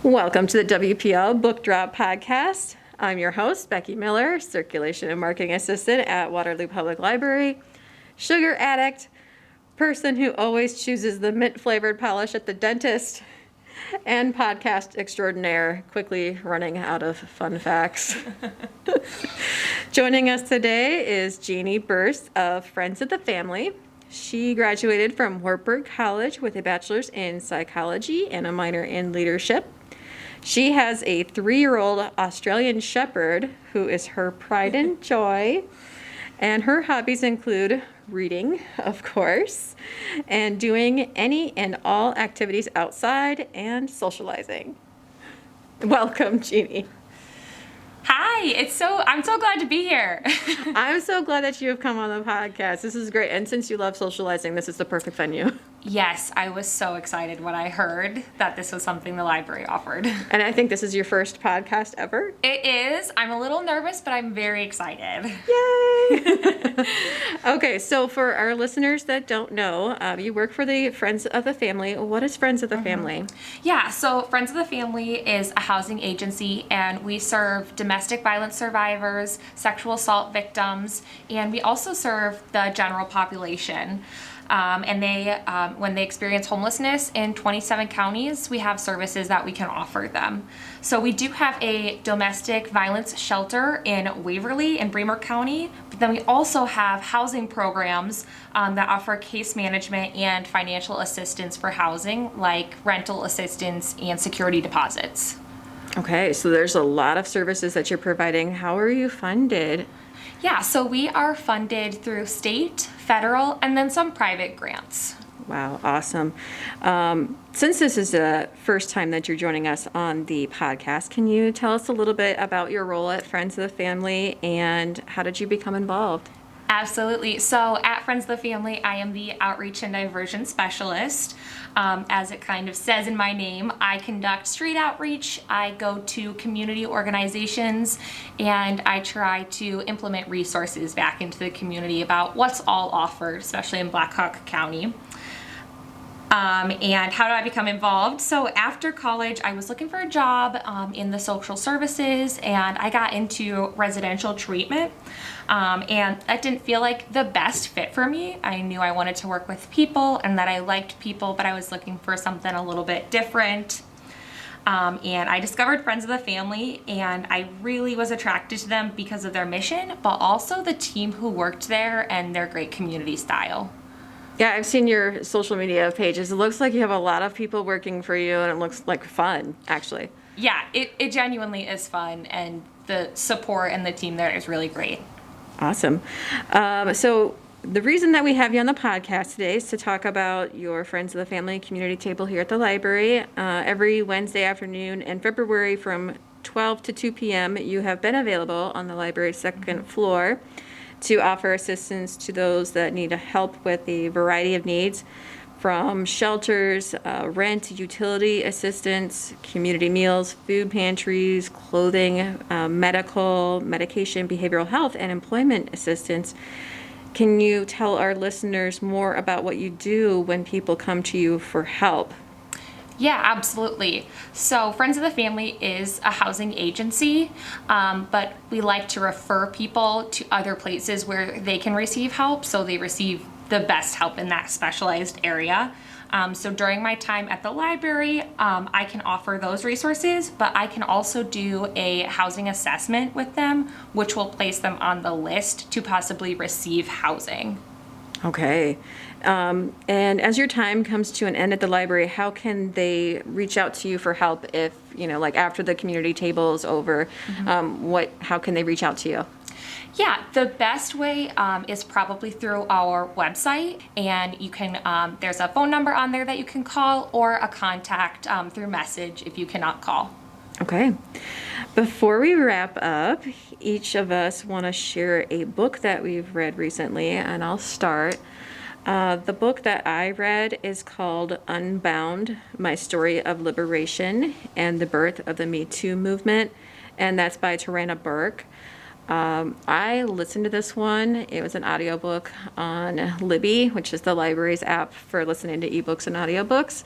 Welcome to the WPL Book Drop Podcast. I'm your host, Becky Miller, Circulation and Marketing Assistant at Waterloo Public Library, sugar addict, person who always chooses the mint-flavored polish at the dentist, and podcast extraordinaire, quickly running out of fun facts. Joining us today is Jeannie Burst of Friends of the Family. She graduated from Burke College with a bachelor's in psychology and a minor in leadership. She has a 3-year-old Australian Shepherd who is her pride and joy, and her hobbies include reading, of course, and doing any and all activities outside and socializing. Welcome, Jeannie. Hi, I'm so glad to be here. I'm so glad that you have come on the podcast. This is great. And since you love socializing, this is the perfect venue. Yes, I was so excited when I heard that this was something the library offered. And I think this is your first podcast ever. It is. I'm a little nervous, but I'm very excited. Yay! Okay, so for our listeners that don't know, you work for the Friends of the Family. What is Friends of the Family? Yeah, so Friends of the Family is a housing agency, and we serve domestic violence survivors, sexual assault victims, and we also serve the general population. When they experience homelessness in 27 counties, we have services that we can offer them. So we do have a domestic violence shelter in Waverly and Bremer County, but then we also have housing programs that offer case management and financial assistance for housing, like rental assistance and security deposits. Okay, so there's a lot of services that you're providing. How are you funded? Yeah, so we are funded through state, federal, and then some private grants. Wow, awesome. Since this is the first time that you're joining us on the podcast, can you tell us a little bit about your role at Friends of the Family and how did you become involved? Absolutely. So at Friends of the Family, I am the Outreach and Diversion Specialist. As it kind of says in my name, I conduct street outreach, I go to community organizations, and I try to implement resources back into the community about what's all offered, especially in Black Hawk County. And how do I become involved? So after college, I was looking for a job in the social services, and I got into residential treatment. And that didn't feel like the best fit for me. I knew I wanted to work with people and that I liked people, but I was looking for something a little bit different. And I discovered Friends of the Family, and I really was attracted to them because of their mission, but also the team who worked there and their great community style. Yeah, I've seen your social media pages. It looks like you have a lot of people working for you, and it looks like fun, actually. Yeah, it genuinely is fun, and the support and the team there is really great. Awesome. So the reason that we have you on the podcast today is to talk about your Friends of the Family community table here at the library. Every Wednesday afternoon in February from 12 to 2 p.m., you have been available on the library's second floor to offer assistance to those that need help with a variety of needs, from shelters, rent, utility assistance, community meals, food pantries, clothing, medication, behavioral health, and employment assistance. Can you tell our listeners more about what you do when people come to you for help? Yeah, absolutely. So Friends of the Family is a housing agency, but we like to refer people to other places where they can receive help, so they receive the best help in that specialized area. So during my time at the library, I can offer those resources, but I can also do a housing assessment with them, which will place them on the list to possibly receive housing. Okay. And as your time comes to an end at the library, how can they reach out to you for help if, like after the community table is over, how can they reach out to you? Yeah, the best way is probably through our website, and you can, there's a phone number on there that you can call, or a contact through message if you cannot call. Okay. Before we wrap up, each of us want to share a book that we've read recently, and I'll start. The book that I read is called Unbound, My Story of Liberation and the Birth of the Me Too Movement, and that's by Tarana, Burke. I listened to this one. It was an audiobook on Libby, which is the library's app for listening to ebooks and audiobooks.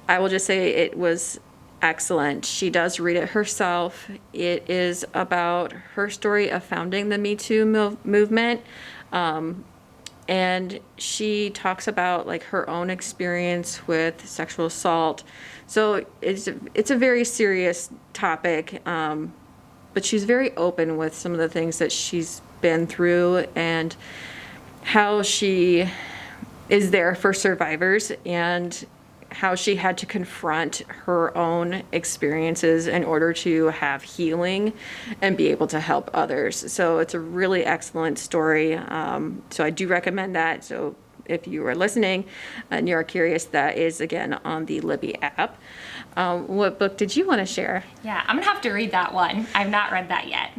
I will just say it was excellent. She does read it herself. It is about her story of founding the Me Too movement. And she talks about like her own experience with sexual assault. So it's a very serious topic, but she's very open with some of the things that she's been through and how she is there for survivors and how she had to confront her own experiences in order to have healing and be able to help others. So it's a really excellent story. So I do recommend that. So if you are listening and you're curious, that is again on the Libby app. What book did you want to share? Yeah, I'm gonna have to read that one. I've not read that yet.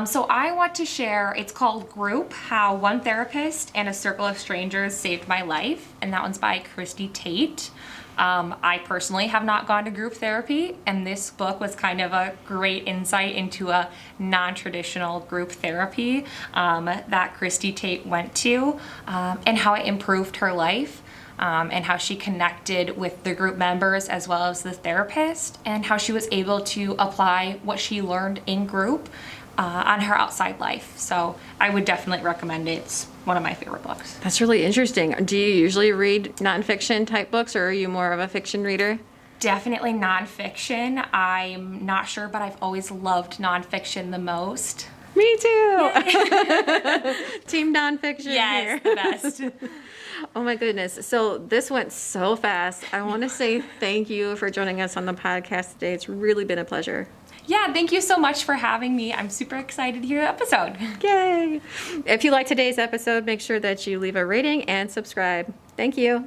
So I want to share, it's called Group, How One Therapist and a Circle of Strangers Saved My Life, and that one's by Christie Tate. I personally have not gone to group therapy, and this book was kind of a great insight into a non-traditional group therapy that Christie Tate went to, and how it improved her life. And how she connected with the group members as well as the therapist, and how she was able to apply what she learned in group on her outside life. So I would definitely recommend it. It's one of my favorite books. That's really interesting. Do you usually read nonfiction type books, or are you more of a fiction reader? Definitely nonfiction. I'm not sure, but I've always loved nonfiction the most. Me too. Team nonfiction Yes, here. the best. Oh my goodness. So this went so fast. I want to say thank you for joining us on the podcast today. It's really been a pleasure. Yeah, thank you so much for having me. I'm super excited to hear the episode. Yay. If you like today's episode, make sure that you leave a rating and subscribe. Thank you.